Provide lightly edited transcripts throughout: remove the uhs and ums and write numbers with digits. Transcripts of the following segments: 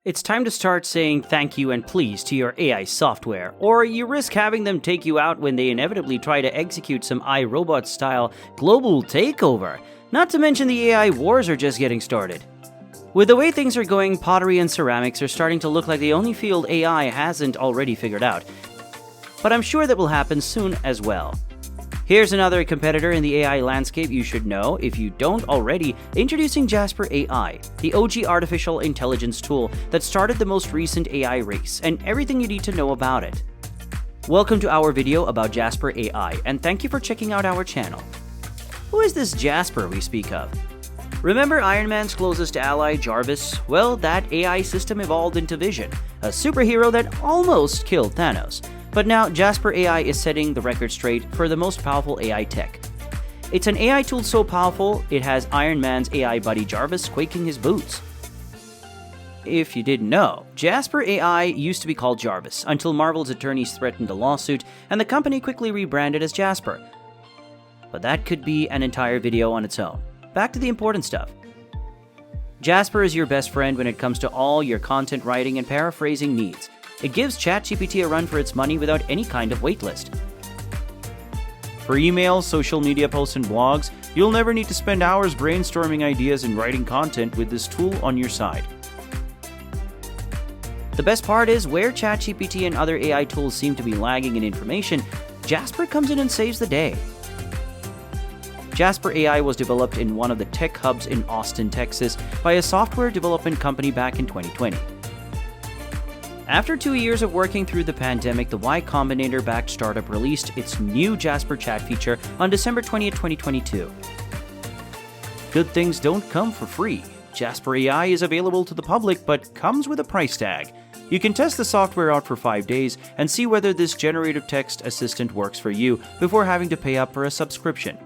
It's time to start saying thank you and please to your AI software, or you risk having them take you out when they inevitably try to execute some iRobot-style global takeover. Not to mention the AI wars are just getting started. With the way things are going, pottery and ceramics are starting to look like the only field AI hasn't already figured out. But I'm sure that will happen soon as well. Here's another competitor in the AI landscape you should know if you don't already. Introducing Jasper AI, the OG artificial intelligence tool that started the most recent AI race, and everything you need to know about it. Welcome to our video about Jasper AI, and thank you for checking out our channel. Who is this Jasper we speak of? Remember Iron Man's closest ally, Jarvis? Well, that AI system evolved into Vision, a superhero that almost killed Thanos. But now, Jasper AI is setting the record straight for the most powerful AI tech. It's an AI tool so powerful, it has Iron Man's AI buddy Jarvis quaking his boots. If you didn't know, Jasper AI used to be called Jarvis until Marvel's attorneys threatened a lawsuit and the company quickly rebranded as Jasper. But that could be an entire video on its own. Back to the important stuff. Jasper is your best friend when it comes to all your content writing and paraphrasing needs. It gives ChatGPT a run for its money without any kind of waitlist. For emails, social media posts, and blogs, you'll never need to spend hours brainstorming ideas and writing content with this tool on your side. The best part is, where ChatGPT and other AI tools seem to be lagging in information, Jasper comes in and saves the day. Jasper AI was developed in one of the tech hubs in Austin, Texas, by a software development company back in 2020. After 2 years of working through the pandemic, the Y Combinator-backed startup released its new Jasper chat feature on December 20th, 2022. Good things don't come for free. Jasper AI is available to the public but comes with a price tag. You can test the software out for 5 days and see whether this generative text assistant works for you before having to pay up for a subscription.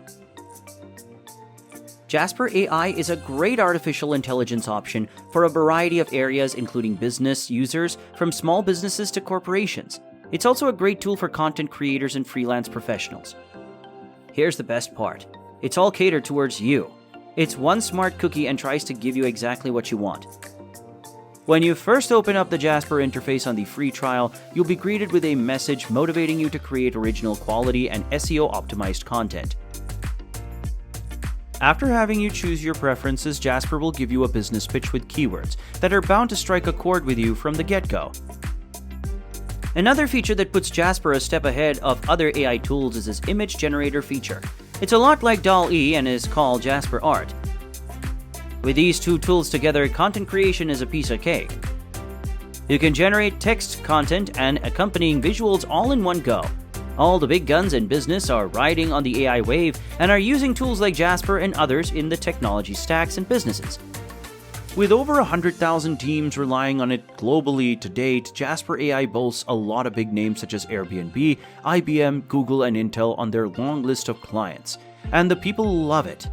Jasper AI is a great artificial intelligence option for a variety of areas, including business users, from small businesses to corporations. It's also a great tool for content creators and freelance professionals. Here's the best part. It's all catered towards you. It's one smart cookie and tries to give you exactly what you want. When you first open up the Jasper interface on the free trial, you'll be greeted with a message motivating you to create original quality and SEO-optimized content. After having you choose your preferences, Jasper will give you a business pitch with keywords that are bound to strike a chord with you from the get-go. Another feature that puts Jasper a step ahead of other AI tools is its image generator feature. It's a lot like DALL-E and is called Jasper Art. With these two tools together, content creation is a piece of cake. You can generate text, content, and accompanying visuals all in one go. All the big guns in business are riding on the AI wave and are using tools like Jasper and others in the technology stacks and businesses. With over 100,000 teams relying on it globally to date, Jasper AI boasts a lot of big names such as Airbnb, IBM, Google, and Intel on their long list of clients. And the people love it.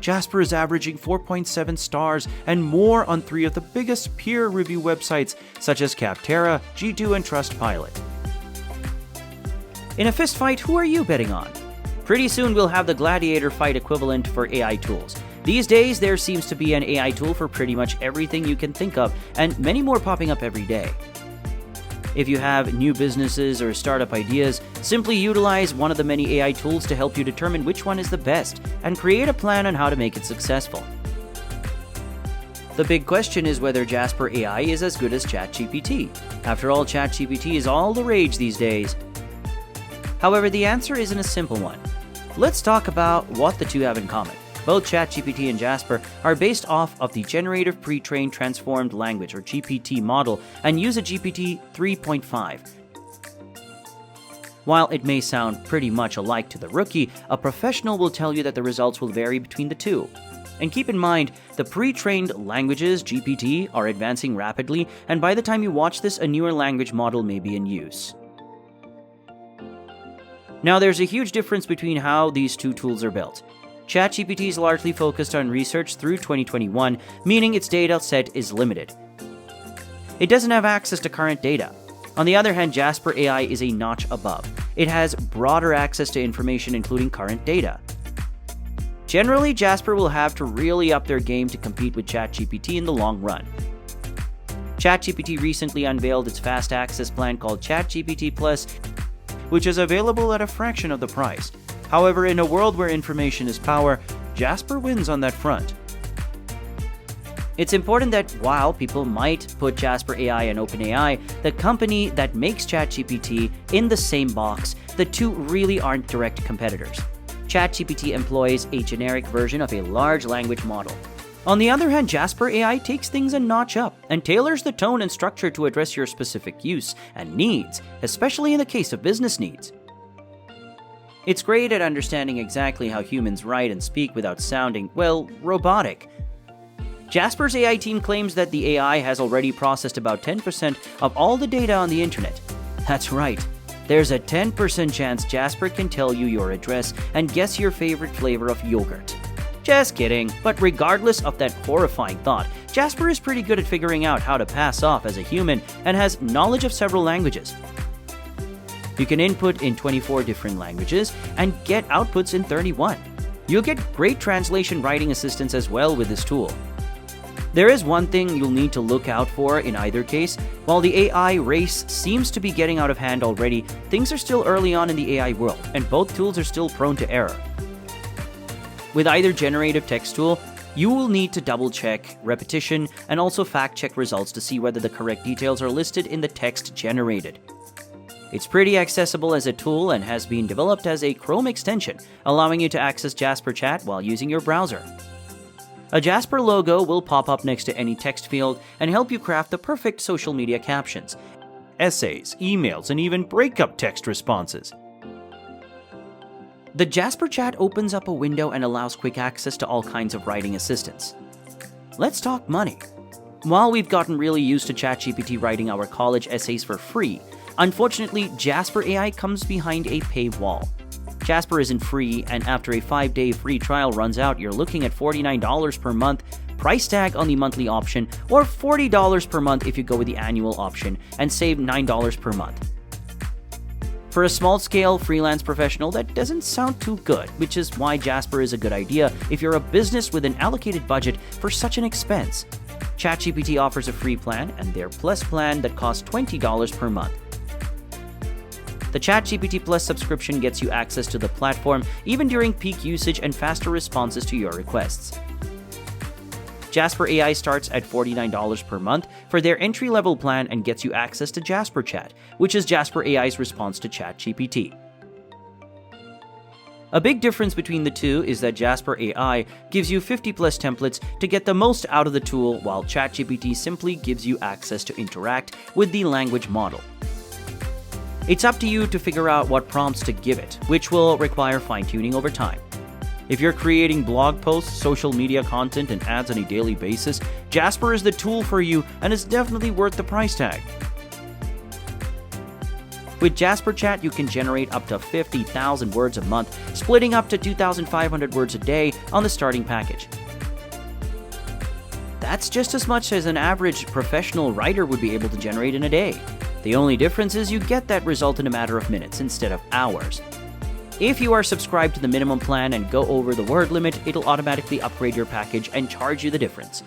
Jasper is averaging 4.7 stars and more on 3 of the biggest peer review websites such as Capterra, G2, and Trustpilot. In a fist fight, who are you betting on? Pretty soon we'll have the gladiator fight equivalent for AI tools. These days, there seems to be an AI tool for pretty much everything you can think of, and many more popping up every day. If you have new businesses or startup ideas, simply utilize one of the many AI tools to help you determine which one is the best, and create a plan on how to make it successful. The big question is whether Jasper AI is as good as ChatGPT. After all, ChatGPT is all the rage these days. However, the answer isn't a simple one. Let's talk about what the two have in common. Both ChatGPT and Jasper are based off of the Generative Pre-trained Transformed Language, or GPT model, and use a GPT 3.5. While it may sound pretty much alike to the rookie, a professional will tell you that the results will vary between the two. And keep in mind, the pre-trained languages, GPT, are advancing rapidly, and by the time you watch this, a newer language model may be in use. Now, there's a huge difference between how these two tools are built. ChatGPT is largely focused on research through 2021, meaning its data set is limited. It doesn't have access to current data. On the other hand, Jasper AI is a notch above. It has broader access to information, including current data. Generally, Jasper will have to really up their game to compete with ChatGPT in the long run. ChatGPT recently unveiled its fast access plan called ChatGPT Plus, which is available at a fraction of the price. However, in a world where information is power, Jasper wins on that front. It's important that while people might put Jasper AI and OpenAI, the company that makes ChatGPT, in the same box, the two really aren't direct competitors. ChatGPT employs a generic version of a large language model. On the other hand, Jasper AI takes things a notch up and tailors the tone and structure to address your specific use and needs, especially in the case of business needs. It's great at understanding exactly how humans write and speak without sounding, well, robotic. Jasper's AI team claims that the AI has already processed about 10% of all the data on the internet. That's right. There's a 10% chance Jasper can tell you your address and guess your favorite flavor of yogurt. Just kidding, but regardless of that horrifying thought, Jasper is pretty good at figuring out how to pass off as a human and has knowledge of several languages. You can input in 24 different languages and get outputs in 31. You'll get great translation writing assistance as well with this tool. There is one thing you'll need to look out for in either case. While the AI race seems to be getting out of hand already, things are still early on in the AI world, and both tools are still prone to error. With either generative text tool, you will need to double-check repetition and also fact-check results to see whether the correct details are listed in the text generated. It's pretty accessible as a tool and has been developed as a Chrome extension, allowing you to access Jasper Chat while using your browser. A Jasper logo will pop up next to any text field and help you craft the perfect social media captions, essays, emails, and even breakup text responses. The Jasper Chat opens up a window and allows quick access to all kinds of writing assistance. Let's talk money. While we've gotten really used to ChatGPT writing our college essays for free, unfortunately, Jasper AI comes behind a paywall. Jasper isn't free, and after a 5-day free trial runs out, you're looking at $49 per month, price tag on the monthly option, or $40 per month if you go with the annual option, and save $9 per month. For a small-scale freelance professional, that doesn't sound too good, which is why Jasper is a good idea if you're a business with an allocated budget for such an expense. ChatGPT offers a free plan and their Plus plan that costs $20 per month. The ChatGPT Plus subscription gets you access to the platform even during peak usage and faster responses to your requests. Jasper AI starts at $49 per month for their entry-level plan and gets you access to Jasper Chat, which is Jasper AI's response to ChatGPT. A big difference between the two is that Jasper AI gives you 50-plus templates to get the most out of the tool, while ChatGPT simply gives you access to interact with the language model. It's up to you to figure out what prompts to give it, which will require fine-tuning over time. If you're creating blog posts, social media content, and ads on a daily basis, Jasper is the tool for you and is definitely worth the price tag. With Jasper Chat, you can generate up to 50,000 words a month, splitting up to 2,500 words a day on the starting package. That's just as much as an average professional writer would be able to generate in a day. The only difference is you get that result in a matter of minutes instead of hours. If you are subscribed to the minimum plan and go over the word limit, it'll automatically upgrade your package and charge you the difference.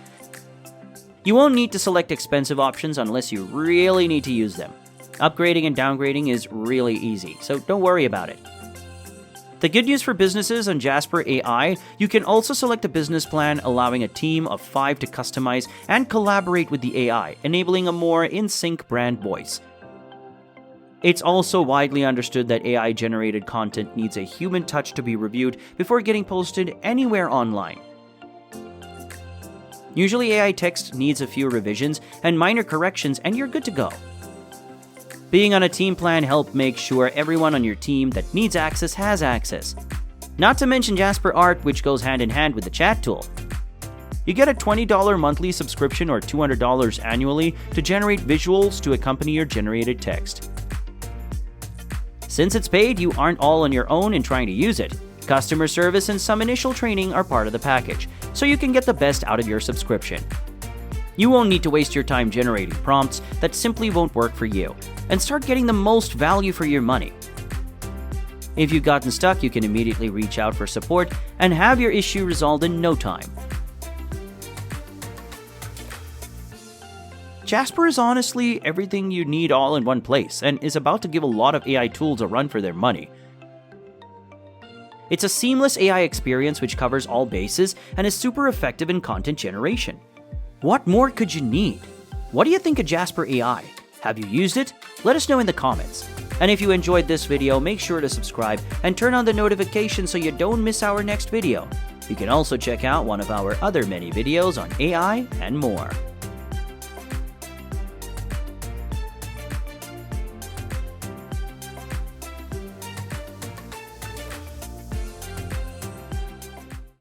You won't need to select expensive options unless you really need to use them. Upgrading and downgrading is really easy, so don't worry about it. The good news for businesses on Jasper AI, you can also select a business plan allowing a team of 5 to customize and collaborate with the AI, enabling a more in-sync brand voice. It's also widely understood that AI-generated content needs a human touch to be reviewed before getting posted anywhere online. Usually AI text needs a few revisions and minor corrections, and you're good to go. Being on a team plan helps make sure everyone on your team that needs access has access. Not to mention Jasper Art, which goes hand in hand with the chat tool. You get a $20 monthly subscription or $200 annually to generate visuals to accompany your generated text. Since it's paid, you aren't all on your own in trying to use it. Customer service and some initial training are part of the package, so you can get the best out of your subscription. You won't need to waste your time generating prompts that simply won't work for you, and start getting the most value for your money. If you've gotten stuck, you can immediately reach out for support and have your issue resolved in no time. Jasper is honestly everything you need all in one place and is about to give a lot of AI tools a run for their money. It's a seamless AI experience which covers all bases and is super effective in content generation. What more could you need? What do you think of Jasper AI? Have you used it? Let us know in the comments. And if you enjoyed this video, make sure to subscribe and turn on the notifications so you don't miss our next video. You can also check out one of our other many videos on AI and more.